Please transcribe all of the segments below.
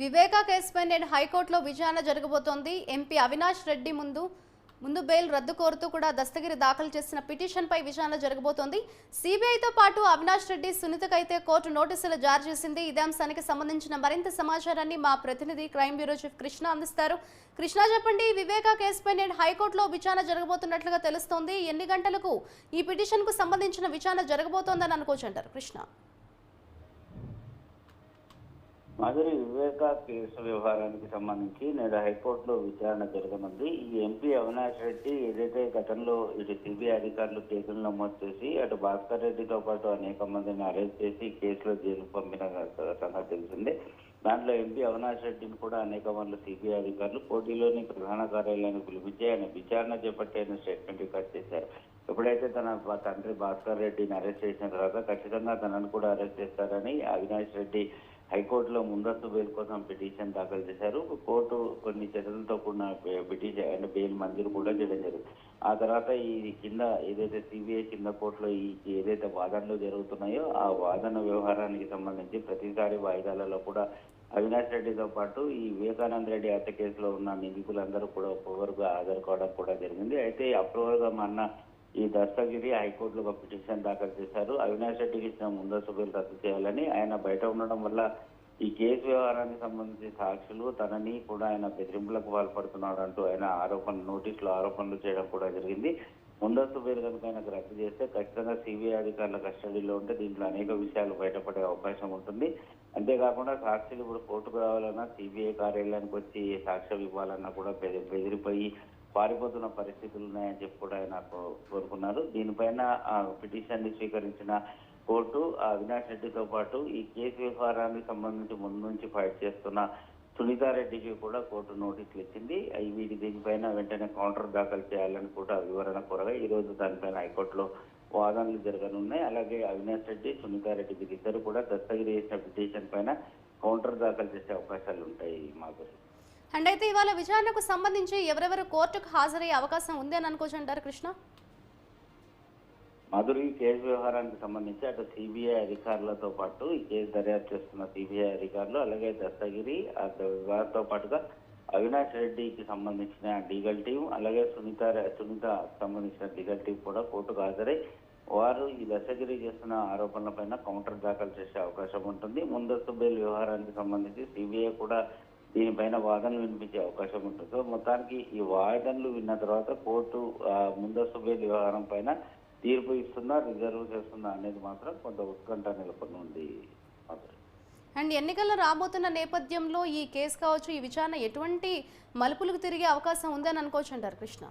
వివేకా కేసుపై నేడు హైకోర్టులో విచారణ జరగబోతోంది. ఎంపీ అవినాష్ రెడ్డి ముందు బెయిల్ రద్దు కోరుతూ కూడా దస్తగిరి దాఖలు చేసిన పిటిషన్పై విచారణ జరగబోతోంది. సిబిఐతో పాటు అవినాష్ రెడ్డి, సునీతకైతే కోర్టు నోటీసులు జారీ చేసింది. ఇదే అంశానికి సంబంధించిన మరింత సమాచారాన్ని మా ప్రతినిధి క్రైమ్ బ్యూరో చీఫ్ కృష్ణ అందిస్తారు. కృష్ణ, చెప్పండి, వివేకా కేసుపై నేడు హైకోర్టులో విచారణ జరగబోతున్నట్లుగా తెలుస్తోంది. ఎన్ని గంటలకు ఈ పిటిషన్కు సంబంధించిన విచారణ జరగబోతోందని అనుకోవచ్చు అంటారు కృష్ణ? మాధురి, వివేకా కేసు వ్యవహారానికి సంబంధించి నేడు హైకోర్టులో విచారణ జరగనుంది. ఈ ఎంపీ అవినాష్ రెడ్డి ఏదైతే గతంలో ఇటు సిబిఐ అధికారులు కేసులు నమోదు చేసి అటు భాస్కర్ రెడ్డితో పాటు అనేక మందిని అరెస్ట్ చేసి కేసులో జైలుకు పంపిన సంగతి తెలిసిందే. దాంట్లో ఎంపీ అవినాష్ రెడ్డిని కూడా అనేక మంది సిబిఐ అధికారులు పోటీలోని ప్రధాన కార్యాలయాన్ని పిలిపించి ఆయన విచారణ చేపట్టి ఆయన స్టేట్మెంట్ రికార్డ్ చేశారు. ఎప్పుడైతే తన తండ్రి భాస్కర్ రెడ్డిని అరెస్ట్ చేసిన తర్వాత ఖచ్చితంగా తనను కూడా అరెస్ట్ చేస్తారని అవినాష్ రెడ్డి హైకోర్టులో ముందస్తు బెయిల్ కోసం పిటిషన్ దాఖలు చేశారు. కోర్టు కొన్ని చర్యలతో కూడిన పిటిషన్ అంటే బెయిల్ మంజూరు కూడా చేయడం జరిగింది. ఆ తర్వాత ఈ కింద ఏదైతే సిబిఐ కింద కోర్టులో ఈ ఏదైతే వాదనలు జరుగుతున్నాయో ఆ వాదన వ్యవహారానికి సంబంధించి ప్రతిసారి వాయిదాలలో కూడా అవినాష్ రెడ్డితో పాటు ఈ వివేకానంద రెడ్డి హత్య కేసులో ఉన్న నిందితులందరూ కూడా ఒక్కొక్కరుగా హాజరు కావడం కూడా జరిగింది. అయితే అప్రూవల్ గా మొన్న ఈ దస్తగిరి హైకోర్టులో ఒక పిటిషన్ దాఖలు చేశారు. అవినాష్ రెడ్డికి ఇచ్చిన ముందస్తు బెయిల్ రద్దు చేయాలని. ఆయన బయట ఉండడం వల్ల ఈ కేసు వ్యవహారానికి సంబంధించి సాక్షులు తనని కూడా ఆయన బెదిరింపులకు పాల్పడుతున్నాడు అంటూ ఆయన నోటీసులు ఆరోపణలు చేయడం కూడా జరిగింది. ముందస్తు బెయిల్ కనుక ఆయనకు రద్దు చేస్తే ఖచ్చితంగా సిబిఐ అధికారుల కస్టడీలో ఉంటే దీంట్లో అనేక విషయాలు బయటపడే అవకాశం ఉంటుంది. అంతేకాకుండా సాక్షులు ఇప్పుడు కోర్టుకు రావాలన్నా సిబిఐ కార్యాలయానికి వచ్చి సాక్ష్యం ఇవ్వాలన్నా కూడా బెదిరిపోయి పారిపోతున్న పరిస్థితులు ఉన్నాయని చెప్పి కూడా ఆయన కోరుకున్నారు. దీనిపైన పిటిషన్ ని స్వీకరించిన కోర్టు అవినాష్ రెడ్డితో పాటు ఈ కేసు వ్యవహారానికి సంబంధించి ముందు నుంచి ఫైట్ చేస్తున్న సునీతారెడ్డికి కూడా కోర్టు నోటీసులు ఇచ్చింది. దీనిపైన వెంటనే కౌంటర్ దాఖలు చేయాలని కూడా వివరణ కోరగా ఈ రోజు దానిపైన హైకోర్టులో వాదనలు జరగనున్నాయి. అలాగే అవినాష్ రెడ్డి, సునీతారెడ్డి వీరిద్దరు కూడా దస్తగిరి చేసిన పిటిషన్ పైన కౌంటర్ దాఖలు చేసే అవకాశాలు ఉంటాయి. మాధురి, అండ్ అయితే ఇవాళ విచారణకు సంబంధించి ఎవరెవరు కోర్టుకు హాజరయ్యే అవకాశం ఉంది అని అనుకోవచ్చు అంటారు కృష్ణ? మాధురి, కేసు వ్యవహారానికి సంబంధించి అటు సిబిఐ అధికారులతో పాటు ఈ కేసు దర్యాప్తు చేస్తున్న సిబిఐ అధికారులు అలాగే దస్తగిరి వారితో పాటుగా అవినాష్ రెడ్డికి సంబంధించిన లీగల్ టీం అలాగే సునీత సంబంధించిన లీగల్ టీం కూడా కోర్టుకు హాజరై వారు ఈ దస్తగిరి చేస్తున్న ఆరోపణలపైన కౌంటర్ దాఖలు చేసే అవకాశం ఉంటుంది. ముందస్తు బెయిల్ వ్యవహారానికి సంబంధించి సిబిఐ కూడా దీనిపైన వాదనలు వినిపించే అవకాశం ఉంటుంది. సో మొత్తానికి ఈ వాదనలు విన్న తర్వాత కోర్టు ముందస్తు బెయిల్ వ్యవహారం పైన తీర్పు ఇస్తుందా, రిజర్వ్ చేస్తుందా అనేది మాత్రం కొంత ఉత్కంఠ నెలకొని ఉంది. అండ్ ఎన్నికల్లో రాబోతున్న నేపథ్యంలో ఈ కేసు కావచ్చు, ఈ విచారణ ఎటువంటి మలుపులకు తిరిగే అవకాశం ఉందని అనుకోవచ్చు అంటారు కృష్ణ?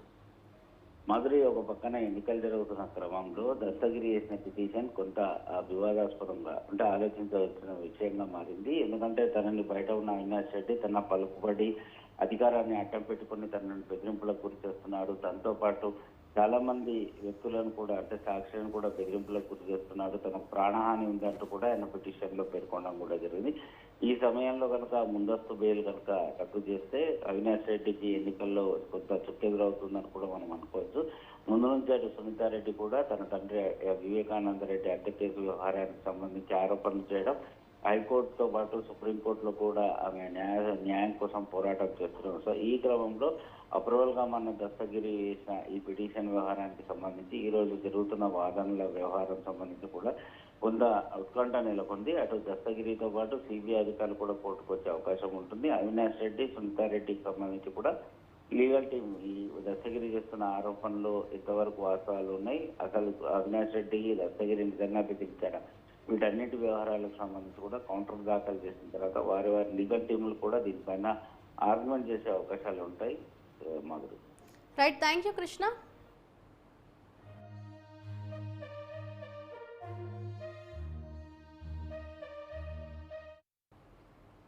మాధురి, ఒక పక్కన ఎన్నికలు జరుగుతున్న క్రమంలో దస్తగిరి చేసిన పిటిషన్ కొంత వివాదాస్పదంగా అంటే ఆలోచించవలసిన విషయంగా మారింది. ఎందుకంటే తనని బయట ఉన్న అవినాష్ రెడ్డి తన పలుకుబడి అధికారాన్ని అడ్డం పెట్టుకుని తనను బెదిరింపులకు గురి చేస్తున్నాడు. తనతో పాటు చాలా మంది వ్యక్తులను కూడా అంటే సాక్షులను కూడా బెదిరింపులకు గురి చేస్తున్నాడు. తనకు ప్రాణహాని ఉందంటూ కూడా ఆయన పిటిషన్ లో పేర్కొనడం కూడా జరిగింది. ఈ సమయంలో కనుక ముందస్తు బెయిల్ కనుక రద్దు చేస్తే అవినాష్ రెడ్డికి ఎన్నికల్లో కొంత చుక్కెదురవుతుందని కూడా మనం అనుకోవచ్చు. ముందు నుంచి అటు సునీతారెడ్డి కూడా తన తండ్రి వివేకానంద రెడ్డి హత్య కేసు వ్యవహారానికి సంబంధించి ఆరోపణలు చేయడం, హైకోర్టుతో పాటు సుప్రీంకోర్టులో కూడా ఆమె న్యాయం కోసం పోరాటం చేస్తున్నారు. సో ఈ క్రమంలో అప్రూవల్ గా మన దస్తగిరి చేసిన ఈ పిటిషన్ వ్యవహారానికి సంబంధించి ఈ రోజు జరుగుతున్న వాదనల వ్యవహారం సంబంధించి కూడా కొంత ఉత్కంఠ నెలకొంది. అటు దస్తగిరితో పాటు సిబిఐ అధికారులు కూడా కోర్టుకు వచ్చే అవకాశం ఉంటుంది. అవినాష్ రెడ్డి, సునీతారెడ్డికి సంబంధించి కూడా లీగల్ టీం ఈ దస్తగిరి చేస్తున్న ఆరోపణలు ఎంతవరకు వాస్తవాలు ఉన్నాయి, అసలు అవినాష్ రెడ్డికి దస్తగిరి నిజంగా బెదిరించారా, వీటన్నిటి వ్యవహారాలకు సంబంధించి కూడా కౌంటర్ దాఖలు చేసిన తర్వాత వారి లీగల్ టీంలు కూడా దీనిపైన ఆర్గ్యుమెంట్ చేసే అవకాశాలు ఉంటాయి. Madhuri, right, thank you Krishna.